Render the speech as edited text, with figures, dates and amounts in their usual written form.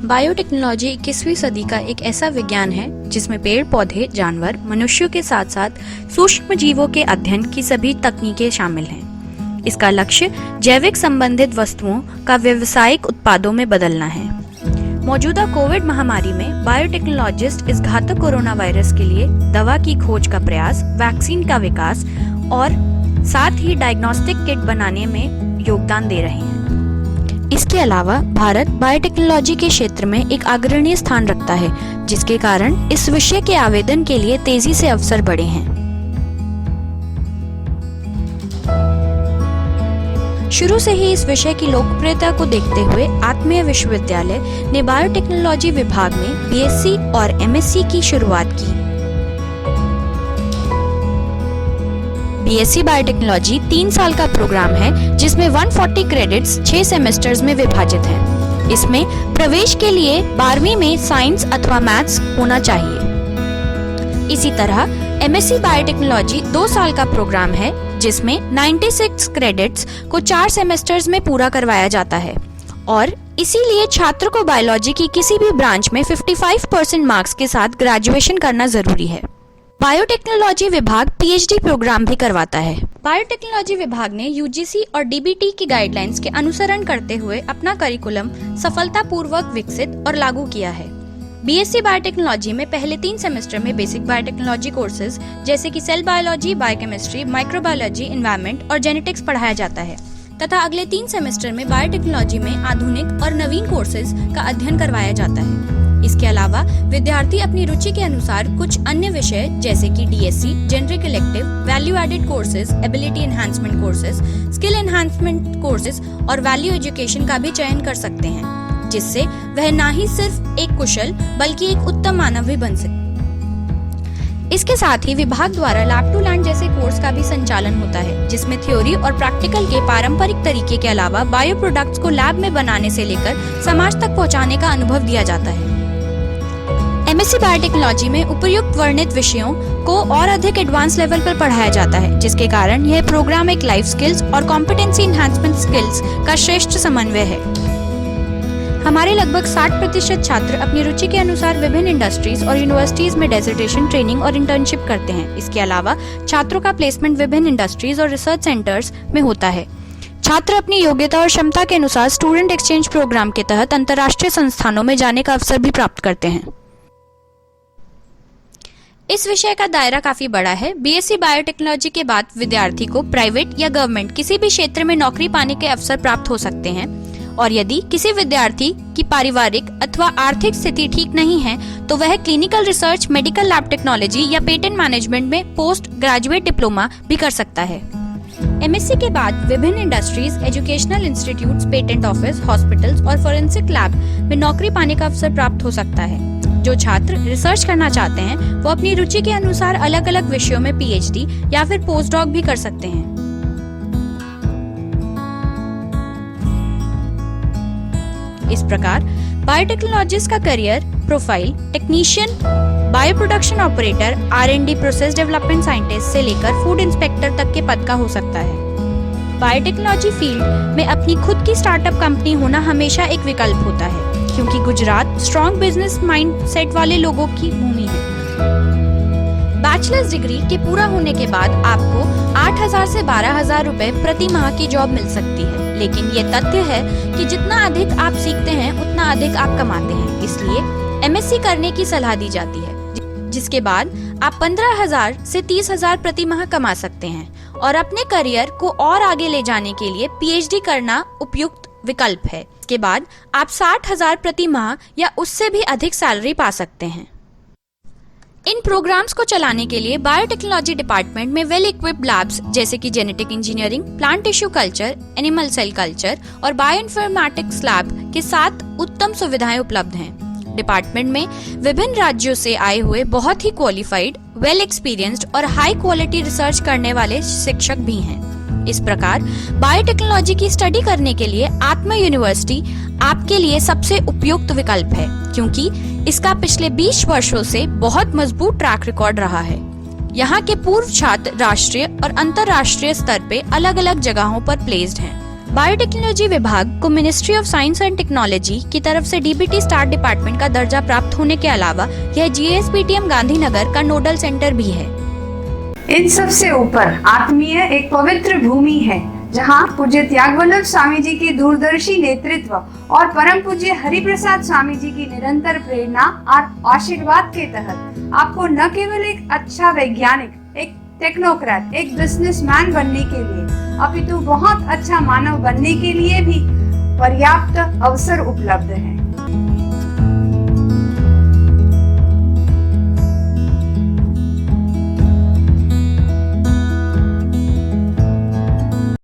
Biotechnology 21वीं सदी का एक ऐसा विज्ञान है जिसमें पेड़ पौधे, जानवर, मनुष्यों के साथ साथ सूक्ष्म जीवों के अध्ययन की सभी तकनीकें शामिल हैं। इसका लक्ष्य जैविक संबंधित वस्तुओं का व्यावसायिक उत्पादों में बदलना है। मौजूदा कोविड महामारी में बायोटेक्नोलॉजिस्ट इस घातक कोरोना वायरस के लिए दवा की खोज का प्रयास, वैक्सीन का विकास और साथ ही डायग्नोस्टिक किट बनाने में योगदान दे रहे हैं। इसके अलावा भारत बायोटेक्नोलॉजी के क्षेत्र में एक अग्रणी स्थान रखता है, जिसके कारण इस विषय के आवेदन के लिए तेजी से अवसर बढ़े हैं। शुरू से ही इस विषय की लोकप्रियता को देखते हुए आत्मीय विश्वविद्यालय ने बायोटेक्नोलॉजी विभाग में बीएससी और एमएससी की शुरुआत की। बीएससी बायोटेक्नोलॉजी 3 साल का प्रोग्राम है जिसमें 140 क्रेडिट्स 6 सेमेस्टर्स में विभाजित हैं। इसमें प्रवेश के लिए 12वीं में साइंस अथवा मैथ्स होना चाहिए। इसी तरह एमएससी बायोटेक्नोलॉजी 2 साल का प्रोग्राम है जिसमें 96 क्रेडिट्स को 4 सेमेस्टर्स में पूरा करवाया जाता है और इसीलिए छात्र को बायोलॉजी की किसी भी ब्रांच में 55% मार्क्स के साथ ग्रेजुएशन करना जरूरी है। बायोटेक्नोलॉजी विभाग पीएचडी प्रोग्राम भी करवाता है। बायोटेक्नोलॉजी विभाग ने यूजीसी और डीबीटी की गाइडलाइंस के अनुसरण करते हुए अपना करिकुलम सफलतापूर्वक विकसित और लागू किया है। बीएससी बायोटेक्नोलॉजी में पहले 3 सेमेस्टर में बेसिक बायोटेक्नोलॉजी कोर्सेज जैसे कि cell biology, biochemistry, microbiology, environment और जेनेटिक्स पढ़ाया जाता है तथा अगले 3 सेमेस्टर में बायोटेक्नोलॉजी में आधुनिक और नवीन कोर्सेज का अध्ययन करवाया जाता है। इसके अलावा विद्यार्थी अपनी रुचि के अनुसार कुछ अन्य विषय जैसे कि DSC, generic elective, value added courses, ability enhancement courses, skill enhancement courses और वैल्यू एजुकेशन का भी चयन कर सकते हैं, जिससे वह न ही सिर्फ एक कुशल बल्कि एक उत्तम मानव भी बन सके। इसके साथ ही विभाग द्वारा लैब टू लैंड जैसे कोर्स का भी संचालन होता है, जिसमें थ्योरी और प्रैक्टिकल के पारंपरिक तरीके के अलावा बायो प्रोडक्ट्स को लैब में बनाने से लेकर समाज तक पहुंचाने का अनुभव दिया जाता है। एमएससी बायोटेक्नोलॉजी में उपयुक्त वर्णित विषयों को और अधिक एडवांस लेवल पर पढ़ाया जाता है, जिसके कारण यह प्रोग्राम एक लाइफ स्किल्स और कॉम्पिटेंसी एनहांसमेंट स्किल्स का श्रेष्ठ समन्वय है। हमारे लगभग 60% छात्र अपनी रुचि के अनुसार विभिन्न इंडस्ट्रीज और यूनिवर्सिटीज में डिसर्टेशन ट्रेनिंग और इंटर्नशिप करते हैं। इसके अलावा छात्रों का प्लेसमेंट विभिन्न इंडस्ट्रीज और रिसर्च सेंटर्स में होता है। छात्र अपनी योग्यता और क्षमता के अनुसार स्टूडेंट एक्सचेंज प्रोग्राम के तहत अंतर्राष्ट्रीय संस्थानों में जाने का अवसर भी प्राप्त करते हैं। इस विषय का दायरा काफी बड़ा है। बीएससी बायोटेक्नोलॉजी के बाद विद्यार्थी को प्राइवेट या गवर्नमेंट किसी भी क्षेत्र में नौकरी पाने के अवसर प्राप्त हो सकते हैं और यदि किसी विद्यार्थी की पारिवारिक अथवा आर्थिक स्थिति ठीक नहीं है तो वह clinical research, medical lab technology या पेटेंट मैनेजमेंट में पोस्ट ग्रेजुएट डिप्लोमा भी कर सकता है। एमएससी के बाद विभिन्न industries, educational institutes, patent office, hospitals और फोरेंसिक लैब में नौकरी पाने का अवसर प्राप्त हो सकता है। जो छात्र रिसर्च करना चाहते हैं वो अपनी रुचि के अनुसार अलग अलग विषयों में पीएचडी या फिर पोस्ट डॉक भी कर सकते हैं। इस प्रकार बायोटेक्नोलॉजिस्ट का career profile technician, bio production operator, R&D process development scientist से लेकर फूड इंस्पेक्टर तक के पद का हो सकता है। बायोटेक्नोलॉजी फील्ड में अपनी खुद की स्टार्टअप कंपनी होना हमेशा एक विकल्प होता है, क्योंकि गुजरात स्ट्रॉन्ग बिजनेस माइंडसेट वाले लोगों की भूमि है। बैचलर्स डिग्री के पूरा होने के बाद आपको 8,000 से 12,000 रुपए प्रति माह की जॉब मिल सकती है, लेकिन ये तथ्य है कि जितना अधिक आप सीखते हैं उतना अधिक आप कमाते हैं। इसलिए एमएससी करने की सलाह दी जाती है, जिसके बाद आप 15,000 से 30,000 प्रति माह कमा सकते हैं और अपने करियर को और आगे ले जाने के लिए पीएचडी करना उपयुक्त विकल्प है। इसके बाद आप 60,000 प्रति माह या उससे भी अधिक सैलरी पा सकते हैं। इन प्रोग्राम्स को चलाने के लिए बायोटेक्नोलॉजी डिपार्टमेंट में वेल इक्विप्ड लैब्स जैसे कि genetic engineering, plant tissue culture, animal cell culture और बायोइन्फॉर्मेटिक्स लैब के साथ उत्तम सुविधाएं उपलब्ध हैं। डिपार्टमेंट में विभिन्न राज्यों से आए हुए बहुत ही क्वालिफाइड, वेल एक्सपीरियंस्ड और हाई क्वालिटी रिसर्च करने वाले शिक्षक भी हैं। इस प्रकार बायोटेक्नोलॉजी की स्टडी करने के लिए आत्मा यूनिवर्सिटी आपके लिए सबसे उपयुक्त विकल्प है, क्योंकि इसका पिछले 20 वर्षों से बहुत मजबूत ट्रैक रिकॉर्ड रहा है। यहाँ के पूर्व छात्र राष्ट्रीय और अंतर्राष्ट्रीय स्तर पे अलग अलग जगहों पर प्लेस्ड हैं। बायोटेक्नोलॉजी विभाग को ministry of science and technology की तरफ से डीबीटी स्टार डिपार्टमेंट का दर्जा प्राप्त होने के अलावा यह जीएसपीटीएम गांधीनगर का नोडल सेंटर भी है। इन सब से ऊपर आत्मीय एक पवित्र भूमि है जहाँ पूज्य त्यागवल्लभ स्वामी जी के दूरदर्शी नेतृत्व और परम पूज्य हरिप्रसाद स्वामी जी की निरंतर प्रेरणा और आशीर्वाद के तहत आपको न केवल एक अच्छा वैज्ञानिक, एक टेक्नोक्रेट, एक बिजनेसमैन बनने के लिए अपितु बहुत अच्छा मानव बनने के लिए भी पर्याप्त अवसर उपलब्ध है।